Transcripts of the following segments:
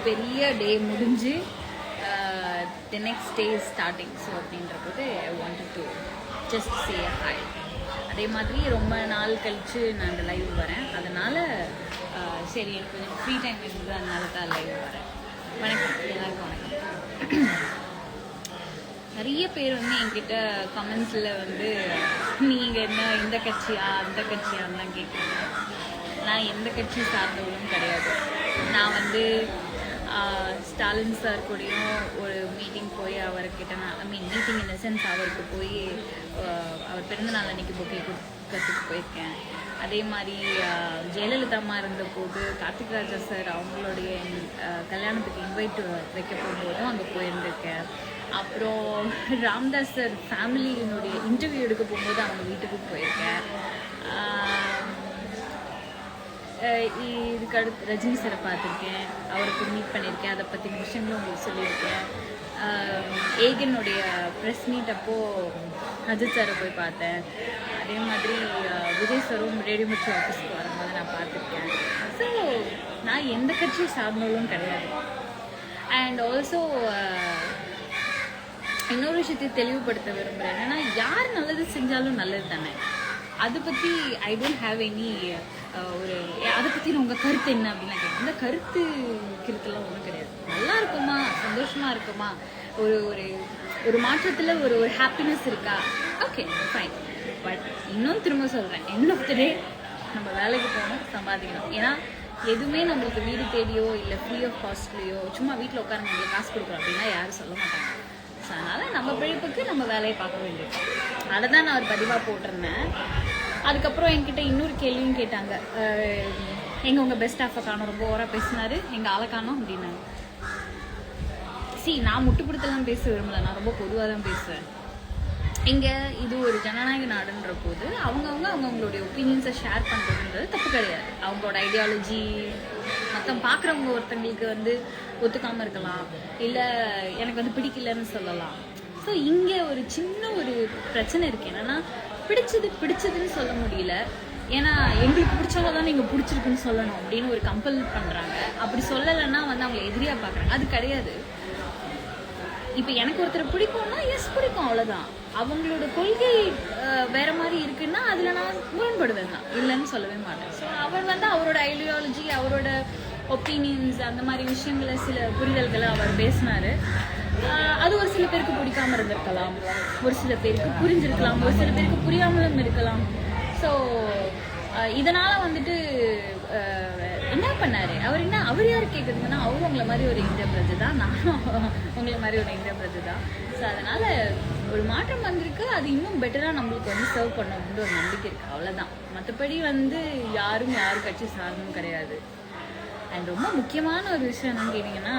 பெரிய டே முடிஞ்சு the next day starting. So அப்படின்ற போது I wanted to just say hi. அதே மாதிரி ரொம்ப நாள் கழித்து நான் இந்த லைவ் வரேன். அதனால் சரி எனக்கு கொஞ்சம் ஃப்ரீ டைம் இருந்தது, அதனால தான் லைவ் வரேன். வணக்கம் எல்லாருக்கும் வணக்கம். நிறைய பேர் வந்து என்கிட்ட கமெண்ட்ஸில் வந்து நீங்கள் என்ன இந்த கட்சியா அந்த கட்சியான்லாம் கேட்குறீங்க. நான் எந்த கட்சி சார்ந்தவங்களும் கிடையாது. நான் வந்து ஸ்டாலின் சார் கூடயும் ஒரு மீட்டிங் போய் அவர்கிட்ட நான் மீட்டிங் இன் த சென்ஸ் அவருக்கு போய் அவர் பிறந்தநாள் அன்னைக்கு பொக்கே கொடுக்கறதுக்கு போயிருக்கேன். அதே மாதிரி ஜெயலலிதா அம்மா இருந்தபோது கார்த்திக் ராஜா சார் அவங்களுடைய கல்யாணத்துக்கு இன்வைட் வைக்க போகும்போதும் அங்கே போயிருந்திருக்கேன். அப்புறம் ராம்தாஸ் சார் ஃபேமிலியினுடைய இன்டர்வியூ எடுக்க போகும்போது அவங்க வீட்டுக்கு போயிருக்கேன். இதுக்கு அடுத்து ரஜினி சாரை பார்த்துருக்கேன், அவருக்கு மீட் பண்ணியிருக்கேன், அதை பற்றி விஷயங்களும் உங்களுக்கு சொல்லியிருக்கேன். ஏகனுடைய ப்ரெஸ் மீட் அப்போது அஜித் சாரை போய் பார்த்தேன். அதே மாதிரி விஜய் சாரும் ரேடியோ மிர்ச்சி ஆஃபீஸ்க்கு வரும்போது நான் பார்த்துருக்கேன். ஸோ நான் எந்த கட்சியை சார்ந்தவங்களும் கிடையாது. அண்ட் ஆல்சோ இன்னொரு விஷயத்தை தெளிவுபடுத்த விரும்புகிறேன். என்னென்னா யார் நல்லது செஞ்சாலும் நல்லது தானே. அதை பற்றி ஐ டோன்ட் ஹாவ் எனி ஒரு அதை பற்றி உங்கள் கருத்து என்ன அப்படின்னு கேட்குறேன். அந்த கருத்து கிருத்தெல்லாம் ஒன்றும் கிடையாது. நல்லா இருக்குமா, சந்தோஷமாக இருக்குமா, ஒரு ஒரு ஒரு மாற்றத்தில் ஒரு ஒரு ஹாப்பினஸ் இருக்கா, ஓகே ஃபைன். பட் இன்னும் திரும்ப சொல்கிறேன், எண்ட் ஆஃப் த டே நம்ம வேலைக்கு போகணும், சம்பாதிக்கணும். ஏன்னா எதுவுமே நம்மளுக்கு வீடு தேடியோ இல்லை ஃப்ரீ ஆஃப் காஸ்ட்லேயோ சும்மா வீட்டில் உட்கார நம்மளுக்கு காசு கொடுக்குறோம் அப்படின்னா யாரும் சொல்ல மாட்டாங்க. ஸோ அதனால் நம்ம பிழைப்புக்கு நம்ம வேலையை பார்க்க வேண்டியது. அதை தான் நான் ஒரு பதிவாக போட்டிருந்தேன். அதுக்கப்புறம் என்கிட்ட இன்னொரு கேள்வியும் கேட்டாங்க, எங்கள் உங்கள் பெஸ்ட் ஆஃபை காணும், ரொம்ப ஓவராக பேசினார், எங்கள் ஆளை காணும் அப்படின்னாங்க. நான் முட்டு கொடுத்தெல்லாம் பேச விரும்பல, நான் ரொம்ப பொதுவாக தான் பேசுவேன். இங்கே இது ஒரு ஜனநாயக நாடுன்ற போது அவங்களுடைய ஒப்பீனியன்ஸை ஷேர் பண்ணுறதுன்றது தப்பு கிடையாது. அவங்களோட ஐடியாலஜி மொத்தம் பார்க்குறவங்க ஒருத்தங்களுக்கு வந்து ஒத்துக்காமல் இருக்கலாம், இல்லை எனக்கு வந்து பிடிக்கலன்னு சொல்லலாம். ஸோ இங்கே ஒரு சின்ன ஒரு பிரச்சனை இருக்குது. என்னென்னா பிடிச்சதுன்னு சொல்ல முடியல. ஏன்னா எங்களுக்கு பிடிச்சவங்க தான் நீங்கள் பிடிச்சிருக்குன்னு சொல்லணும் அப்படின்னு ஒரு கம்பல் பண்ணுறாங்க. அப்படி சொல்லலைன்னா வந்து அவங்களை எதிரியாக பார்க்குறாங்க. அது கிடையாது. இப்போ எனக்கு ஒருத்தர் பிடிக்கும்னா எஸ் பிடிக்கும், அவ்வளோதான். அவங்களோட கொள்கை வேற மாதிரி இருக்குன்னா அதில் நான் முரண்படுவேன் தான், இல்லைன்னு சொல்லவே மாட்டேன். ஸோ அவர் வந்து அவரோட ஐடியாலஜி, அவரோட ஒப்பீனியன்ஸ், அந்த மாதிரி விஷயங்களை சில புரிதல்களை அவர் பேசினார். அது ஒரு சில பேருக்கு பிடிக்காமல் இருந்திருக்கலாம், ஒரு சில பேருக்கு புரிஞ்சிருக்கலாம், ஒரு சில பேருக்கு புரியாமலும் இருக்கலாம். ஸோ இதனால் வந்துட்டு என்ன பண்ணார் அவர் யார் கேட்குறதுங்கன்னா அவரும் உங்களை மாதிரி ஒரு இந்திய பிரஜை தான், நானும் உங்களை மாதிரி ஒரு இந்திய பிரஜை தான். ஸோ அதனால் ஒரு மாற்றம் வந்திருக்கு. அது இன்னும் பெட்டராக நம்மளுக்கு வந்து சர்வ் பண்ண அப்படின்ற ஒரு நம்பிக்கை இருக்குது, அவ்வளோதான். மற்றபடி வந்து யாரும் யார் கட்சி சார்ந்தும் கிடையாது. அண்ட் ரொம்ப முக்கியமான ஒரு விஷயம் என்னன்னு கேட்டிங்கன்னா,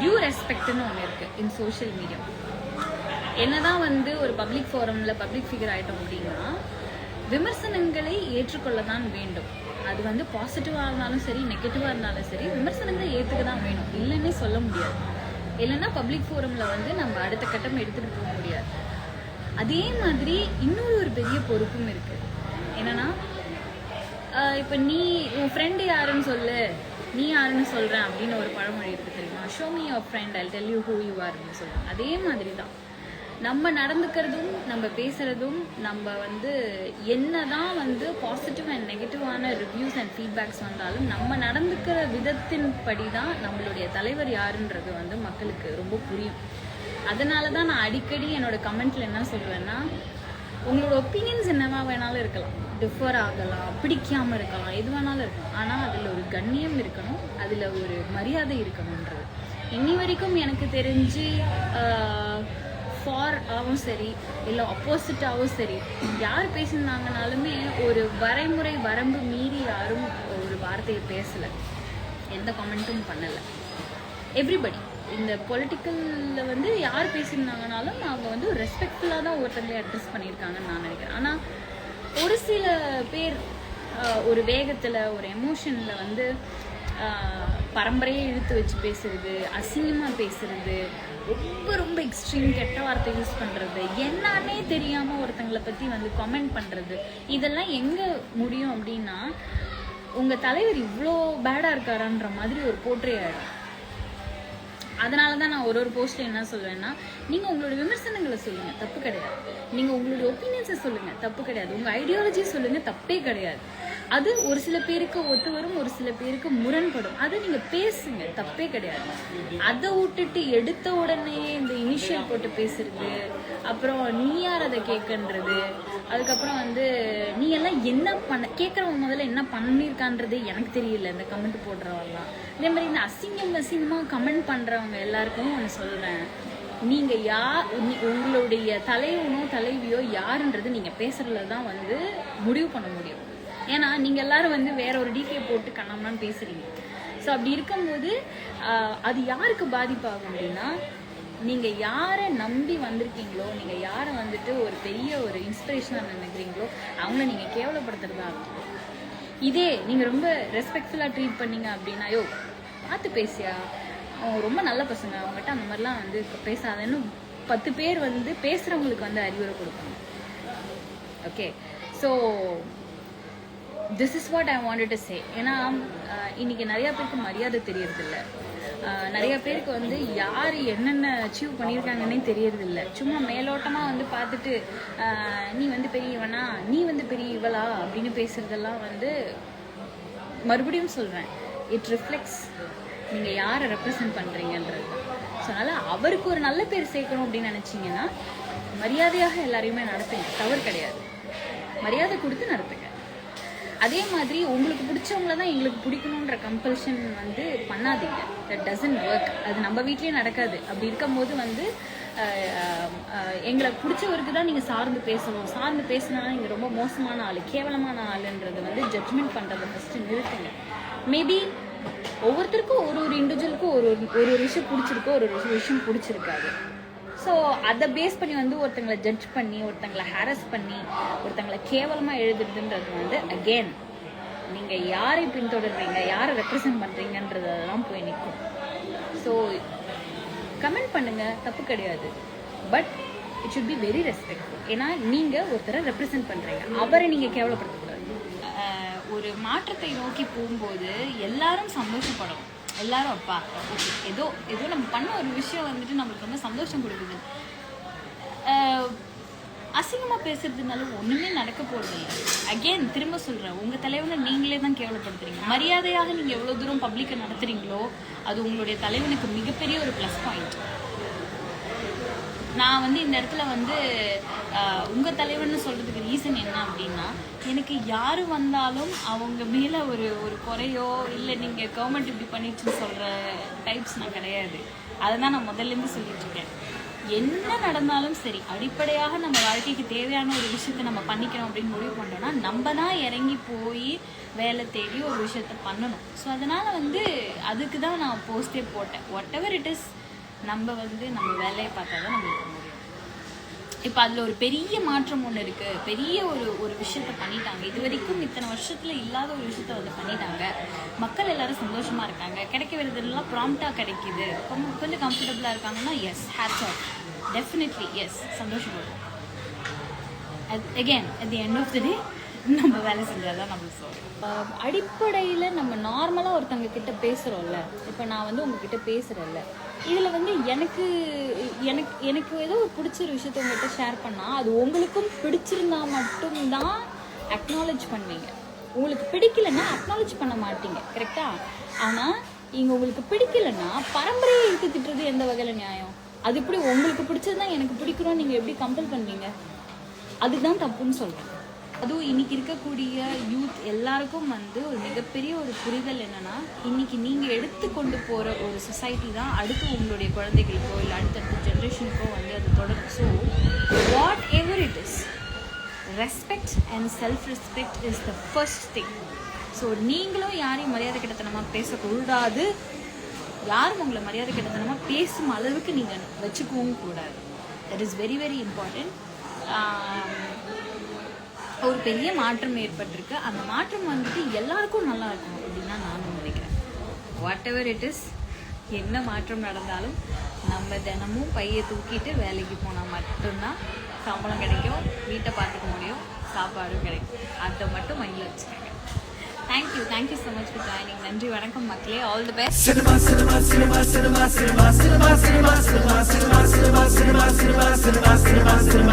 டியூ ரெஸ்பெக்ட்னு ஒன்று இருக்குது இன் சோஷியல் மீடியா. என்னதான் வந்து ஒரு பப்ளிக் ஃபோரமில் பப்ளிக் ஃபிகர் ஆகிட்டோம் அப்படின்னா விமர்சனங்களை ஏற்றுக்கொள்ள தான் வேண்டும். அது வந்து பாசிட்டிவாக இருந்தாலும் சரி, நெகட்டிவாக இருந்தாலும் சரி, விமர்சனங்களை ஏற்றுக்க தான் வேணும், இல்லைன்னே சொல்ல முடியாது. இல்லைன்னா பப்ளிக் ஃபோரமில் வந்து நம்ம அடுத்த கட்டம் எடுத்துகிட்டு போக முடியாது. அதே மாதிரி இன்னொரு ஒரு பெரிய பொறுப்பும் இருக்குது. என்னென்னா இப்போ நீ உன் ஃப்ரெண்டு யாருன்னு சொல்லு, நீ யாருன்னு சொல்கிறேன் அப்படின்னு ஒரு பழமொழி இருக்குது தெரியுமா? Show me your friend, I tell you who you are அப்படின்னு சொல்கிறேன். அதே மாதிரி தான் நம்ம நடந்துக்கிறதும் நம்ம பேசுகிறதும், நம்ம வந்து என்ன தான் வந்து பாசிட்டிவ் அண்ட் நெகட்டிவான ரிவ்யூஸ் அண்ட் ஃபீட்பேக்ஸ் வந்தாலும் நம்ம நடந்துக்கிற விதத்தின் படி தான் நம்மளுடைய தலைவர் யாருன்றது வந்து மக்களுக்கு ரொம்ப புரியும். அதனால தான் நான் அடிக்கடி என்னோடய கமெண்ட்டில் என்ன சொல்லுவேன்னா, உங்களோட ஒப்பீனியன்ஸ் என்னவா வேணாலும் இருக்கலாம், டிஃபர் ஆகலாம், பிடிக்காமல் இருக்கலாம், எது வேணாலும் இருக்கலாம். ஆனால் அதில் ஒரு கண்ணியம் இருக்கணும், அதில் ஒரு மரியாதை இருக்கணுன்றது. இன்னி வரைக்கும் எனக்கு தெரிஞ்சு ஃபாராகவும் சரி இல்லை ஆப்போசிட்டாகவும் சரி யார் பேசியிருந்தாங்கனாலுமே ஒரு வரைமுறை வரம்பு மீறி யாரும் ஒரு வார்த்தையை பேசலை, எந்த கமெண்ட்டும் பண்ணலை. எவ்ரிபடி இந்த பொலிட்டிக்கலில் வந்து யார் பேசியிருந்தாங்கனாலும் அவங்க வந்து ரெஸ்பெக்ட்ஃபுல்லாக தான் ஒருத்தங்களே அட்ரஸ் பண்ணியிருக்காங்கன்னு நான் நினைக்கிறேன். ஆனால் ஒரு சில பேர் ஒரு வேகத்தில் ஒரு எமோஷனில் வந்து பரம்பரையை இழுத்து வச்சு பேசுறது, அசிங்கமாக பேசுறது, ரொம்ப ரொம்ப எக்ஸ்ட்ரீம் கெட்ட வார்த்தை யூஸ் பண்ணுறது, என்னன்னே தெரியாமல் ஒருத்தங்களை பற்றி வந்து கமெண்ட் பண்ணுறது, இதெல்லாம் எங்கே முடியும் அப்படின்னா உங்கள் தலைவர் இவ்வளோ பேடாக இருக்காரான்ற மாதிரி ஒரு போர்ட்ரே ஆகிடும். அதனால தான் நான் ஒரு போஸ்ட்டில் என்ன சொல்லுவேன்னா, நீங்கள் உங்களோட விமர்சனங்களை சொல்லுங்கள், தப்பு கிடையாது. நீங்கள் உங்களுடைய ஒப்பீனியன்ஸை சொல்லுங்கள், தப்பு கிடையாது. உங்கள் ஐடியாலஜி சொல்லுங்கள், தப்பே கிடையாது. அது ஒரு சில பேருக்கு ஒத்து வரும், ஒரு சில பேருக்கு முரண்படும். அதை நீங்கள் பேசுங்க, தப்பே கிடையாது. அதை விட்டுட்டு எடுத்த உடனே இந்த இனிஷியல் போட்டு பேசுறது, அப்புறம் நீ யார் அதை கேட்கன்றது, அதுக்கப்புறம் நீ எல்லாம் என்ன பண்ண கேட்குறவங்க முதல்ல என்ன பண்ணியிருக்கான்றது எனக்கு தெரியல. இந்த கமெண்ட் போடுறவங்கலாம் இதே மாதிரி இந்த அசிங்கமாக கமெண்ட் பண்ணுறவங்க எல்லாருக்கும் ஒன்று சொல்கிறேன். நீங்கள் உங்களுடைய தலைவனோ தலைவியோ யாருன்றது நீங்கள் பேசுகிறதுல தான் முடிவு பண்ண முடியும். ஏன்னா நீங்கள் எல்லாரும் வேற ஒரு டிகே போட்டு கண்ணாமன்னு பேசுகிறீங்க. ஸோ அப்படி இருக்கும்போது அது யாருக்கு பாதிப்பாகும் அப்படின்னா, நீங்கள் யாரை நம்பி வந்திருக்கீங்களோ, நீங்கள் யாரை ஒரு பெரிய ஒரு இன்ஸ்பிரேஷனாக நினைக்கிறீங்களோ அவங்கள நீங்கள் கேவலப்படுத்துறதா இருக்கும். இதே நீங்கள் ரொம்ப ரெஸ்பெக்ட்ஃபுல்லாக ட்ரீட் பண்ணீங்க அப்படின்னா, பார்த்து பேசியா, அவங்க ரொம்ப நல்ல பசங்க, அவங்ககிட்ட அந்த மாதிரிலாம் பேசாதன்னு 10 பேர் பேசுகிறவங்களுக்கு அறிவுரை கொடுப்பாங்க. Okay, so this is what I wanted to say. ஏன்னா இன்னைக்கு நிறையா பேருக்கு மரியாதை தெரியறதில்ல. நிறைய பேருக்கு யார் என்னென்ன அச்சீவ் பண்ணியிருக்காங்கன்னே தெரியறதில்ல. சும்மா மேலோட்டமாக பார்த்துட்டு நீ பெரியவனா, நீ பெரிய இவளா அப்படின்னு பேசுறதெல்லாம் மறுபடியும் சொல்கிறேன், இட் ரிஃப்ளெக்ட்ஸ் நீங்கள் யாரை ரெப்ரசன்ட் பண்ணுறீங்கன்றது. ஸோ அதனால் அவருக்கு ஒரு நல்ல பேர் சேர்க்கணும் அப்படின்னு நினச்சிங்கன்னா மரியாதையாக எல்லாரையுமே நடத்துங்க, தவறு கிடையாது. மரியாதை கொடுத்து நடத்துங்க. அதே மாதிரி உங்களுக்கு பிடிச்சவங்கள தான் எங்களுக்கு பிடிக்கணுன்ற கம்பல்ஷன் பண்ணாதீங்க. That doesn't work. அது நம்ம வீட்லேயே நடக்காது. அப்படி இருக்கும்போது எங்களை பிடிச்சவருக்கு தான் நீங்கள் சார்ந்து பேசணும். சார்ந்து பேசினாலும் நீங்கள் ரொம்ப மோசமான ஆள், கேவலமான ஆளுன்றது ஜட்ஜ்மெண்ட் பண்ணுறதை ஃபஸ்ட்டு நிறுத்துங்க. மேபி ஒவ்வொருத்தருக்கும் ஒரு இண்டிவிஜுவலுக்கும் ஒரு விஷயம் பிடிச்சிருக்கோ, ஒரு விஷயம் பிடிச்சிருக்காது. ஸோ அதை பேஸ் பண்ணி ஒருத்தங்களை ஜட்ஜ் பண்ணி, ஒருத்தங்களை ஹாரஸ் பண்ணி, ஒருத்தங்களை கேவலமாக எழுதுறதுன்றது அகெயின் நீங்கள் யாரை பின்தொடர்றீங்க, யாரை ரெப்ரசன்ட் பண்ணுறீங்கன்றதெல்லாம் போய் நிற்கும். ஸோ கமெண்ட் பண்ணுங்கள், தப்பு கிடையாது. But it should be very respectful. ஏன்னா நீங்கள் ஒருத்தரை ரெப்ரசன்ட் பண்ணுறீங்க, அவரை நீங்கள் கேவலப்படுத்தக்கூடாது. ஒரு மாற்றத்தை நோக்கி போகும்போது எல்லாரும் சந்தோஷப்படும். எல்லாரும் அப்பா ஓகே, ஏதோ நம்ம பண்ண ஒரு விஷயம் நம்மளுக்கு ரொம்ப சந்தோஷம் கொடுக்குது. அசிங்கமாக பேசுறதுனால ஒன்றுமே நடக்க போகிறதில்ல. அகெயின் திரும்ப சொல்கிறேன், உங்கள் தலைவனை நீங்களே தான் கேவலப்படுத்துறீங்க. மரியாதையாக நீங்கள் எவ்வளோ தூரம் பப்ளிக்கை நடத்துகிறீங்களோ அது உங்களுடைய தலைவனுக்கு மிகப்பெரிய ஒரு ப்ளஸ் பாயிண்ட். நான் இந்த இடத்துல உங்கள் தலைவன்னு சொல்கிறதுக்கு ரீசன் என்ன அப்படின்னா, எனக்கு யார் வந்தாலும் அவங்க மேலே ஒரு குறையோ இல்லை நீங்கள் கவர்மெண்ட் இப்படி பண்ணிட்டுன்னு சொல்கிற டைப்ஸ் நான் கிடையாது. அதை தான் நான் முதல்லேருந்து சொல்லிட்டுருக்கேன். என்ன நடந்தாலும் சரி, அடிப்படையாக நம்ம வாழ்க்கைக்கு தேவையான ஒரு விஷயத்தை நம்ம பண்ணிக்கணும் அப்படின்னு முடிவு பண்ணோன்னா நம்ம தான் இறங்கி போய் வேலை தேடி ஒரு விஷயத்த பண்ணணும். ஸோ அதனால் அதுக்கு தான் நான் போஸ்டே போட்டேன். வாட் எவர் இட் இஸ், நம்ம நம்ம வேலையை பார்த்தா தான் நம்மளுக்கு முடியும். இப்போ அதில் ஒரு பெரிய மாற்றம் ஒன்று இருக்குது. பெரிய ஒரு விஷயத்த பண்ணிட்டாங்க. இது வரைக்கும் இத்தனை வருஷத்தில் இல்லாத ஒரு விஷயத்த பண்ணிட்டாங்க. மக்கள் எல்லாரும் சந்தோஷமாக இருக்காங்க. கிடைக்க வேண்டியதெல்லாம் ப்ராம்ப்டாக கிடைக்கிது. கொஞ்சம் கம்ஃபர்டபுளாக இருக்காங்கன்னா yes, hats off, definitely yes, சந்தோஷப்படும். Again at the end of the day நம்ம வேலை செஞ்சால் தான் நம்மளுக்கு சொல்கிறோம். அடிப்படையில் நம்ம நார்மலாக ஒருத்தவங்க கிட்ட பேசுகிறோம்ல, இப்போ நான் உங்ககிட்ட பேசுகிறேன்ல, இதில் எனக்கு எனக்கு எனக்கு ஏதோ ஒரு பிடிச்ச விஷயத்த உங்கள்கிட்ட ஷேர் பண்ணால் அது உங்களுக்கும் பிடிச்சிருந்தா மட்டும்தான் அக்னாலேஜ் பண்ணுவீங்க. உங்களுக்கு பிடிக்கலைன்னா அக்னாலேஜ் பண்ண மாட்டீங்க, கரெக்டாக? ஆனால் இங்கே உங்களுக்கு பிடிக்கலைன்னா பரம்பரையை இழுத்து திட்டுறது எந்த வகையில் நியாயம்? அது எப்படி உங்களுக்கு பிடிச்சது தான் எனக்கு பிடிக்கணும்னு நீங்கள் எப்படி கம்பல் பண்ணுவீங்க? அதுதான் தப்புன்னு சொல்கிறேன். அதுவும் இன்றைக்கி இருக்கக்கூடிய யூத் எல்லாருக்கும் ஒரு மிகப்பெரிய ஒரு புரிதல் என்னென்னா, இன்றைக்கி நீங்கள் எடுத்துக்கொண்டு போகிற ஒரு சொசைட்டி தான் அடுத்து உங்களுடைய குழந்தைகளுக்கோ இல்லை அடுத்தடுத்த ஜென்ரேஷனுக்கோ அது தொடரும். So what ever it is, respect and self respect is the first thing. So நீங்களும் யாரையும் மரியாதை கிட்டத்தனமாக பேசக்கூடாது. யாரும் உங்களை மரியாதை கிட்டத்தனமாக பேசும் அளவுக்கு நீங்கள் வச்சுக்கவும் கூடாது. That is very very important. ஒரு பெரிய மாற்றம் ஏற்பட்டிருக்கு. அந்த மாற்றம் எல்லாருக்கும் நல்லா இருக்கும் அப்படின்னு தான் நானும் நினைக்கிறேன். வாட் எவர் இட் இஸ், என்ன மாற்றம் நடந்தாலும் நம்ம தினமும் பையை தூக்கிட்டு வேலைக்கு போனால் மட்டும்தான் சம்பளம் கிடைக்கும், வீட்டை பார்த்துக்க முடியும், சாப்பாடும் கிடைக்கும். அதை மட்டும் மைண்டில் வச்சுக்கோங்க. Thank you so much for joining. நன்றி, வணக்கம் மக்களே. All the best. cinema cinema cinema cinema cinema cinema cinema cinema cinema cinema cinema cinema cinema cinema cinema